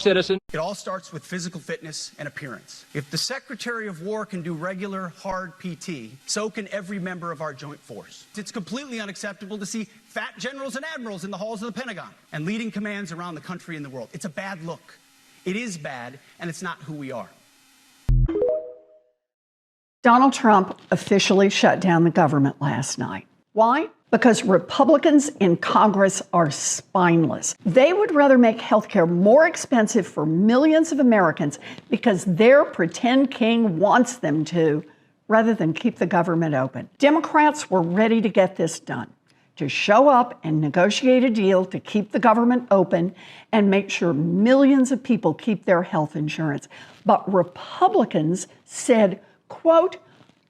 Citizen. It all starts with physical fitness and appearance. If the Secretary of War can do regular, hard PT, so can every member of our joint force. It's completely unacceptable to see fat generals and admirals in the halls of the Pentagon and leading commands around the country and the world. It's a bad look. It is bad, and it's not who we are. Donald Trump officially shut down the government last night. Why? Because Republicans in Congress are spineless. They would rather make healthcare more expensive for millions of Americans because their pretend king wants them to, rather than keep the government open. Democrats were ready to get this done, to show up and negotiate a deal to keep the government open and make sure millions of people keep their health insurance. But Republicans said, quote,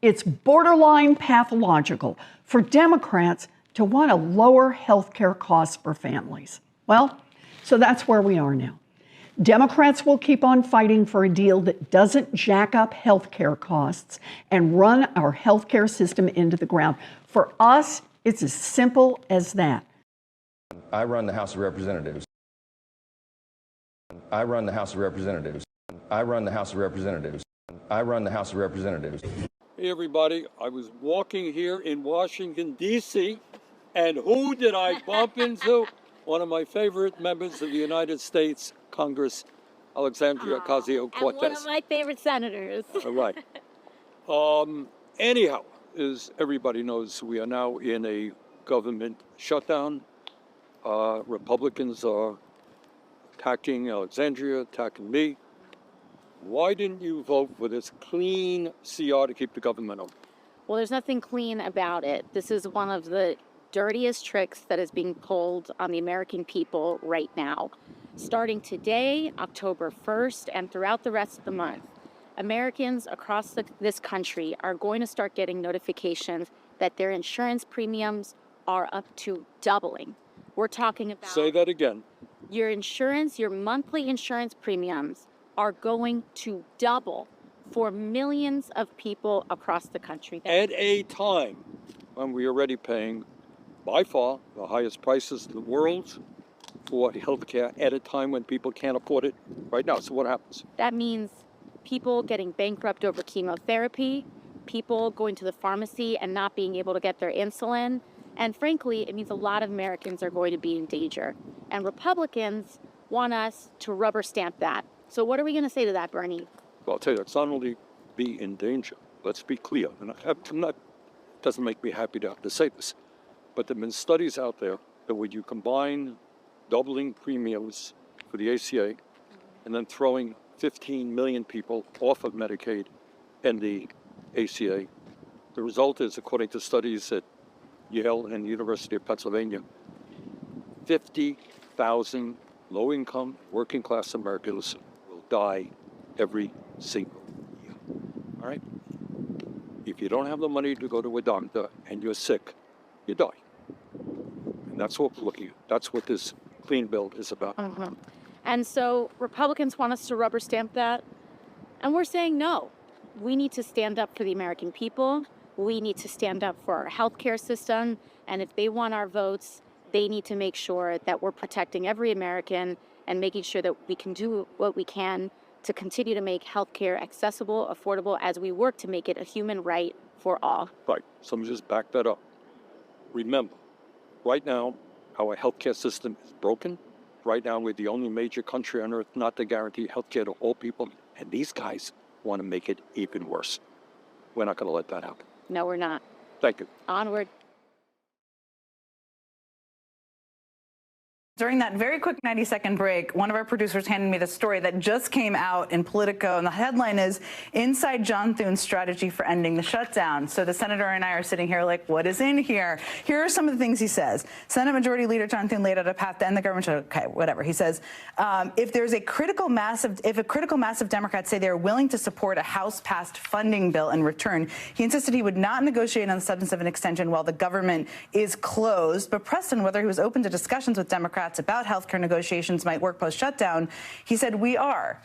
it's borderline pathological for Democrats to want to lower health care costs for families. Well, so that's where we are now. Democrats will keep on fighting for a deal that doesn't jack up health care costs and run our health care system into the ground. For us, it's as simple as that. I run the House of Representatives. I run the House of Representatives. I run the House of Representatives. I run the House of Representatives. Hey everybody, I was walking here in Washington, D.C., and who did I bump into? One of my favorite members of the United States Congress, Alexandria Ocasio-Cortez. And one of my favorite senators. All right. Anyhow, as everybody knows, we are now in a government shutdown. Republicans are attacking Alexandria, attacking me. Why didn't you vote for this clean CR to keep the government open? Well, there's nothing clean about it. This is one of the dirtiest tricks that is being pulled on the American people right now. Starting today, October 1st, and throughout the rest of the month, Americans across this country are going to start getting notifications that their insurance premiums are up to doubling. We're talking about... Say that again. Your monthly insurance premiums are going to double for millions of people across the country. At a time when we are already paying, by far, the highest prices in the world for healthcare at a time when people can't afford it right now. So what happens? That means people getting bankrupt over chemotherapy, people going to the pharmacy and not being able to get their insulin. And frankly, it means a lot of Americans are going to be in danger. And Republicans want us to rubber stamp that. So what are we going to say to that, Bernie? Well, I'll tell you, it's not only be in danger. Let's be clear. And it doesn't make me happy to have to say this, but there have been studies out there that when you combine doubling premiums for the ACA and then throwing 15 million people off of Medicaid and the ACA, the result is, according to studies at Yale and the University of Pennsylvania, 50,000 low-income, working-class Americans will die every single year. All right? If you don't have the money to go to a doctor and you're sick, you die. And that's what we're looking at. That's what this clean bill is about. Mm-hmm. And so Republicans want us to rubber stamp that. And we're saying no. We need to stand up for the American people. We need to stand up for our healthcare system. And if they want our votes, they need to make sure that we're protecting every American and making sure that we can do what we can to continue to make healthcare accessible, affordable, as we work to make it a human right for all. Right. So let me just back that up. Remember, right now, our healthcare system is broken. Right now, we're the only major country on earth not to guarantee healthcare to all people. And these guys want to make it even worse. We're not going to let that happen. No, we're not. Thank you. Onward. During that very quick 90-second break, one of our producers handed me the story that just came out in Politico, and the headline is, Inside John Thune's Strategy for Ending the Shutdown. So the senator and I are sitting here like, what is in here? Here are some of the things he says. Senate Majority Leader John Thune laid out a path to end the government shutdown. Okay, whatever. He says, if a critical mass of Democrats say they're willing to support a House-passed funding bill in return, he insisted he would not negotiate on the substance of an extension while the government is closed. But pressed on whether he was open to discussions with Democrats about healthcare negotiations might work post-shutdown, he said, we are.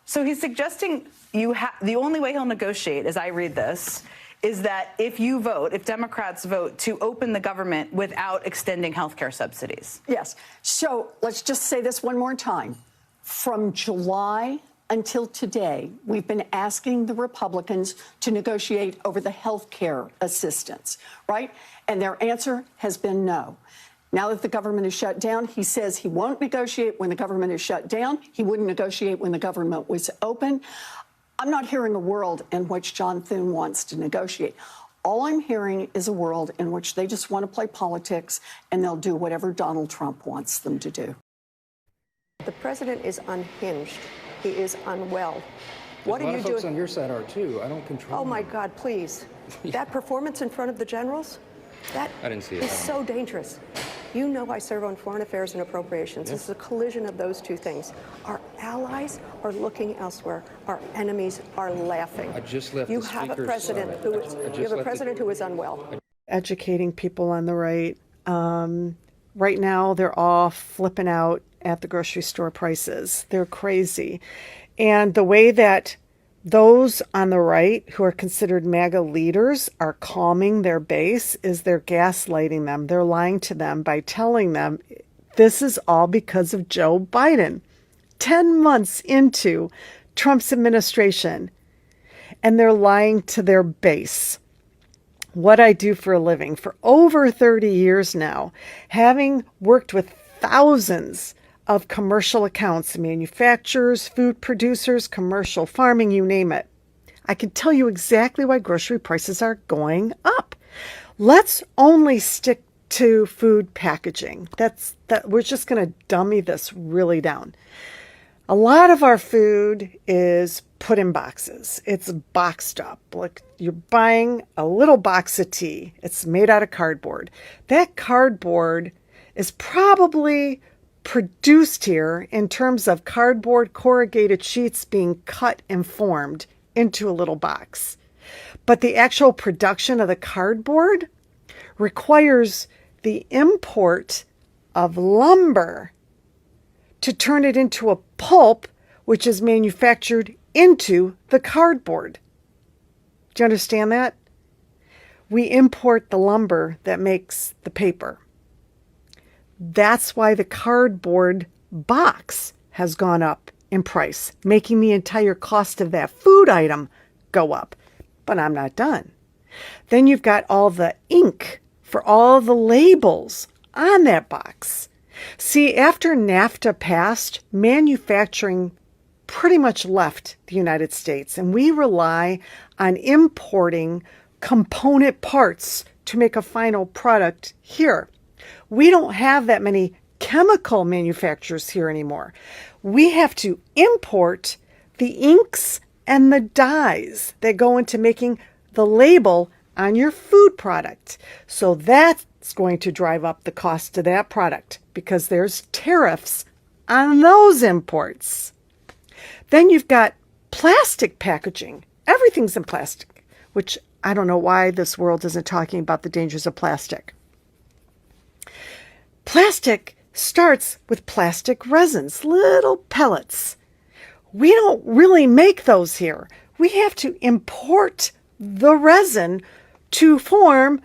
So he's suggesting the only way he'll negotiate, as I read this, is that if Democrats vote to open the government without extending healthcare subsidies. Yes. So let's just say this one more time. From July until today, we've been asking the Republicans to negotiate over the health care assistance, right? And their answer has been no. Now that the government is shut down, he says he won't negotiate when the government is shut down. He wouldn't negotiate when the government was open. I'm not hearing a world in which John Thune wants to negotiate. All I'm hearing is a world in which they just want to play politics and they'll do whatever Donald Trump wants them to do. The president is unhinged. He is unwell. What are you doing? A lot of folks on your side are too. I don't control. Oh my God, please! That performance in front of the generals, that I didn't see it. Is so dangerous. You know I serve on foreign affairs and appropriations. This is a collision of those two things. Our allies are looking elsewhere. Our enemies are laughing. I just left you have a president who is, you have a president who is unwell. Educating people on the right. Right now, they're all flipping out at the grocery store prices. They're crazy. And the way that those on the right who are considered MAGA leaders are calming their base is they're gaslighting them. They're lying to them by telling them this is all because of Joe Biden. 10 months into Trump's administration, and they're lying to their base. What I do for a living for over 30 years now, having worked with thousands of commercial accounts, manufacturers, food producers, commercial farming, you name it. I can tell you exactly why grocery prices are going up. Let's only stick to food packaging. We're just going to dummy this really down. A lot of our food is put in boxes. It's boxed up. Like you're buying a little box of tea. It's made out of cardboard. That cardboard is probably produced here in terms of cardboard corrugated sheets being cut and formed into a little box. But the actual production of the cardboard requires the import of lumber to turn it into a pulp, which is manufactured into the cardboard. Do you understand that? We import the lumber that makes the paper. That's why the cardboard box has gone up in price, making the entire cost of that food item go up. But I'm not done. Then you've got all the ink for all the labels on that box. See, after NAFTA passed, manufacturing pretty much left the United States, and we rely on importing component parts to make a final product here. We don't have that many chemical manufacturers here anymore. We have to import the inks and the dyes that go into making the label on your food product. So that's going to drive up the cost of that product because there's tariffs on those imports. Then you've got plastic packaging. Everything's in plastic, which I don't know why this world isn't talking about the dangers of plastic. Plastic starts with plastic resins, little pellets. We don't really make those here. We have to import the resin to form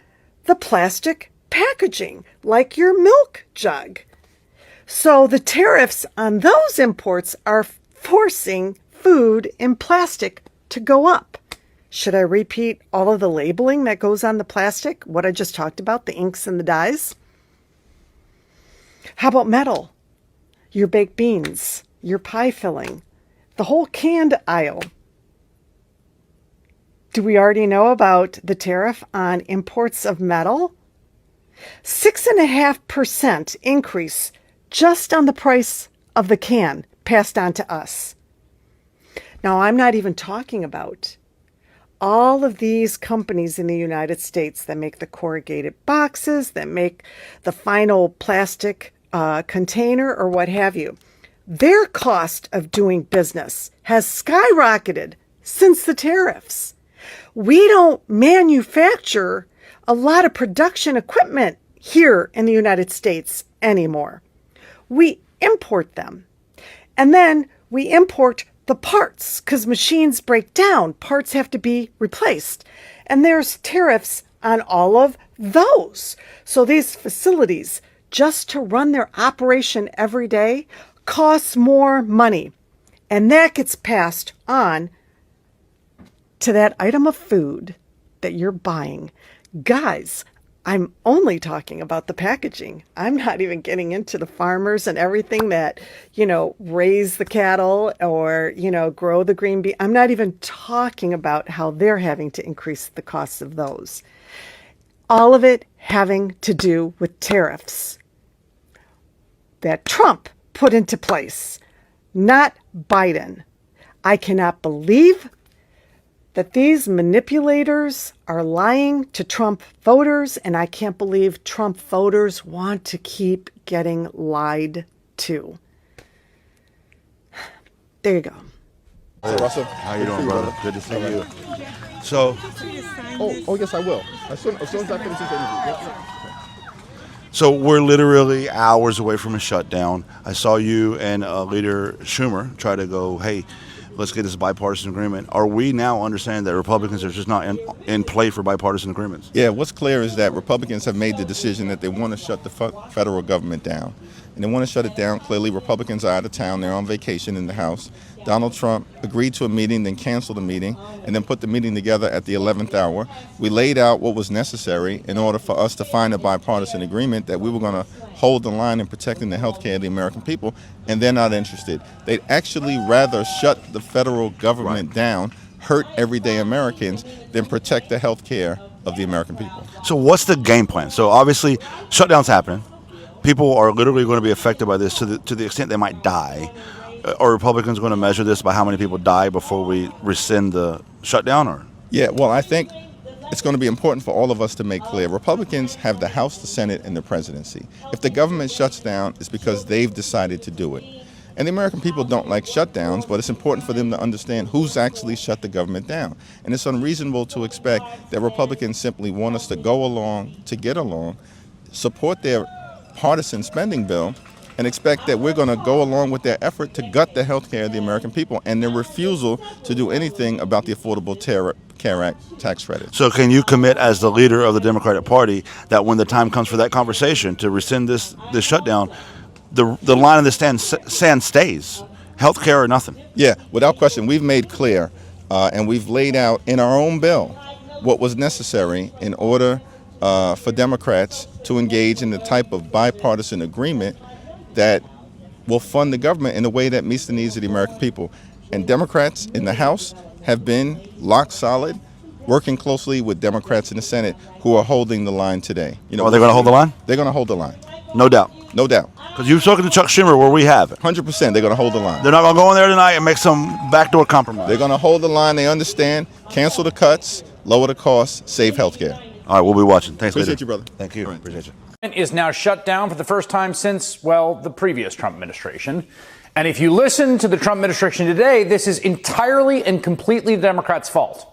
the plastic packaging, like your milk jug. So the tariffs on those imports are forcing food in plastic to go up. Should I repeat all of the labeling that goes on the plastic? What I just talked about, the inks and the dyes? How about metal? Your baked beans, your pie filling, the whole canned aisle. Do we already know about the tariff on imports of metal? 6.5% increase just on the price of the can passed on to us. Now, I'm not even talking about all of these companies in the United States that make the corrugated boxes, that make the final plastic container or what have you. Their cost of doing business has skyrocketed since the tariffs. We don't manufacture a lot of production equipment here in the United States anymore. We import them. And then we import the parts because machines break down. Parts have to be replaced. And there's tariffs on all of those. So these facilities, just to run their operation every day, costs more money. And that gets passed on to that item of food that you're buying. Guys, I'm only talking about the packaging. I'm not even getting into the farmers and everything that, raise the cattle or, grow the green bean. I'm not even talking about how they're having to increase the costs of those. All of it having to do with tariffs that Trump put into place, not Biden. I cannot believe that these manipulators are lying to Trump voters, and I can't believe Trump voters want to keep getting lied to. There you go. Hey, Russell. How you doing, brother? Good to see you. So, oh, yes, I will. As soon as I finish this interview. Yep. So we're literally hours away from a shutdown. I saw you and Leader Schumer try to go, hey, let's get this bipartisan agreement. Are we now understanding that Republicans are just not in play for bipartisan agreements? Yeah, what's clear is that Republicans have made the decision that they want to shut the federal government down. And they want to shut it down. Clearly, Republicans are out of town. They're on vacation in the House. Donald Trump agreed to a meeting, then canceled the meeting, and then put the meeting together at the 11th hour. We laid out what was necessary in order for us to find a bipartisan agreement that we were going to hold the line in protecting the health care of the American people, and they're not interested. They'd actually rather shut the federal government down, hurt everyday Americans, than protect the health care of the American people. So what's the game plan? So obviously, shutdown's happening. People are literally going to be affected by this to the extent they might die. Are Republicans going to measure this by how many people die before we rescind the shutdown? Or? Yeah, well, I think it's going to be important for all of us to make clear. Republicans have the House, the Senate, and the presidency. If the government shuts down, it's because they've decided to do it. And the American people don't like shutdowns, but it's important for them to understand who's actually shut the government down. And it's unreasonable to expect that Republicans simply want us to go along, to get along, support their partisan spending bill, and expect that we're going to go along with their effort to gut the health care of the American people and their refusal to do anything about the Affordable Care Act tax credit. So can you commit as the leader of the Democratic Party that when the time comes for that conversation to rescind this shutdown, the line in the sand stays, health care or nothing? Yeah, without question. We've made clear and we've laid out in our own bill what was necessary in order for Democrats to engage in the type of bipartisan agreement that will fund the government in a way that meets the needs of the American people. And Democrats in the House have been lock solid, working closely with Democrats in the Senate who are holding the line today. Are they going to hold the line? They're going to hold the line. No doubt. No doubt. Because you've spoken to Chuck Schumer where we have it. 100%. They're going to hold the line. They're not going to go in there tonight and make some backdoor compromise. They're going to hold the line. They understand. Cancel the cuts, lower the costs, save health care. All right, we'll be watching. Thanks, Appreciate you, brother. Thank you. Right. Appreciate you. Is now shut down for the first time since, well, the previous Trump administration. And if you listen to the Trump administration today, this is entirely and completely the Democrats' fault.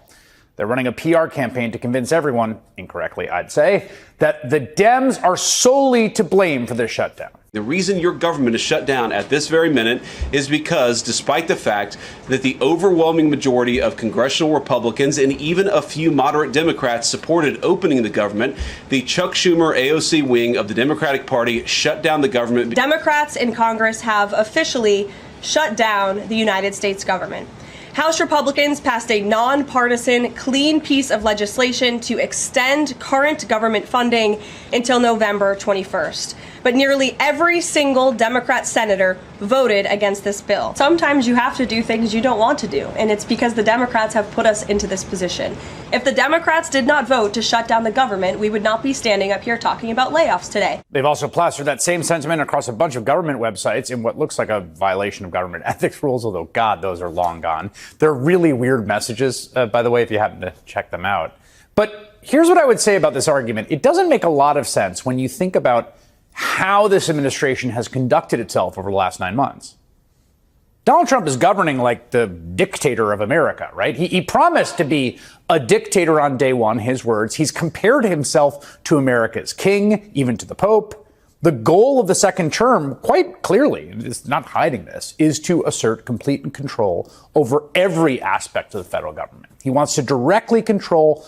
They're running a PR campaign to convince everyone, incorrectly I'd say, that the Dems are solely to blame for this shutdown. The reason your government is shut down at this very minute is because, despite the fact that the overwhelming majority of congressional Republicans and even a few moderate Democrats supported opening the government, the Chuck Schumer AOC wing of the Democratic Party shut down the government. Democrats in Congress have officially shut down the United States government. House Republicans passed a nonpartisan, clean piece of legislation to extend current government funding until November 21st. But nearly every single Democrat senator voted against this bill. Sometimes you have to do things you don't want to do, and it's because the Democrats have put us into this position. If the Democrats did not vote to shut down the government, we would not be standing up here talking about layoffs today. They've also plastered that same sentiment across a bunch of government websites in what looks like a violation of government ethics rules, although, God, those are long gone. They're really weird messages, by the way, if you happen to check them out. But here's what I would say about this argument. It doesn't make a lot of sense when you think about how this administration has conducted itself over the last 9 months. Donald Trump is governing like the dictator of America, right? He promised to be a dictator on day one, his words. He's compared himself to America's king, even to the Pope. The goal of the second term, quite clearly, is not hiding this, is to assert complete control over every aspect of the federal government. He wants to directly control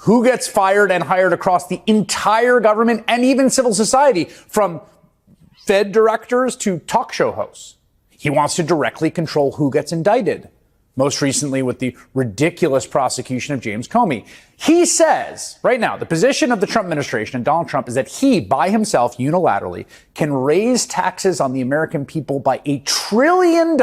who gets fired and hired across the entire government and even civil society, from Fed directors to talk show hosts. He wants to directly control who gets indicted, most recently with the ridiculous prosecution of James Comey. He says, right now, the position of the Trump administration and Donald Trump is that he, by himself, unilaterally, can raise taxes on the American people by $1 trillion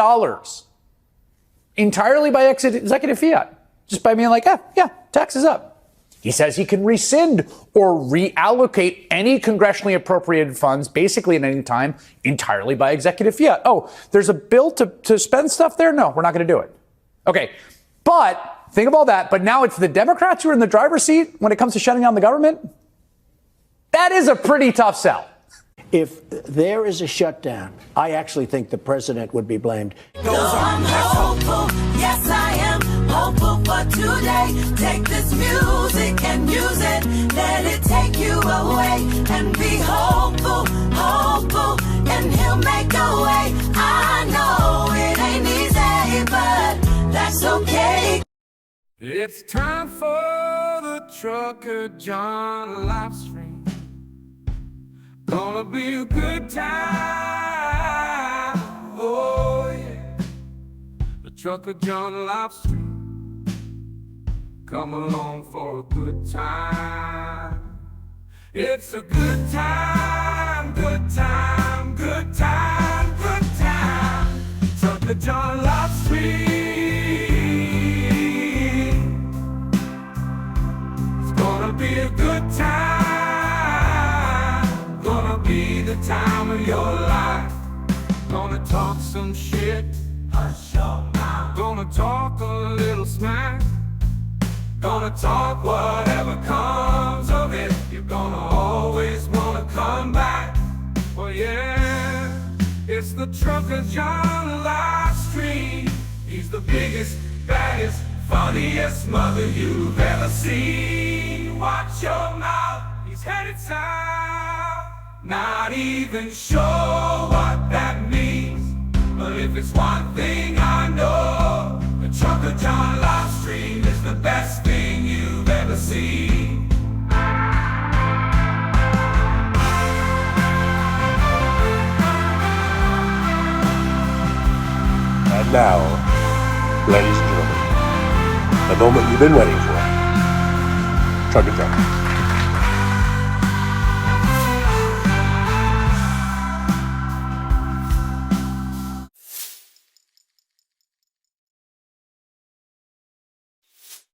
entirely by executive fiat, just by being like, yeah, taxes up. He says he can rescind or reallocate any congressionally appropriated funds, basically at any time, entirely by executive fiat. Oh, there's a bill to spend stuff there? No, we're not going to do it. Okay, but think of all that, but now it's the Democrats who are in the driver's seat when it comes to shutting down the government? That is a pretty tough sell. If there is a shutdown, I actually think the president would be blamed. No, I'm hopeful. Yes, I am hopeful for today. Take this music and use it. Let it take you away and be hopeful, hopeful, and he'll make a way. I know it ain't easy, but that's okay. It's time for the Trucker John Livestream. Gonna be a good time, oh yeah. The Trucker John Livestream. Come along for a good time. It's a good time, good time, good time, good time. Trucker John Livestream. It's gonna be a good time. The time of your life. Gonna talk some shit. Hush your mouth. Gonna talk a little smack. Gonna talk whatever comes of it. You're gonna always wanna come back. Well, yeah, it's the Trucker John Livestream. He's the biggest, baddest, funniest mother you've ever seen. Watch your mouth. He's headed south. Not even sure what that means, but if it's one thing I know, the Trucker John Livestream is the best thing you've ever seen. And now, ladies and gentlemen, the moment you've been waiting for, Trucker John.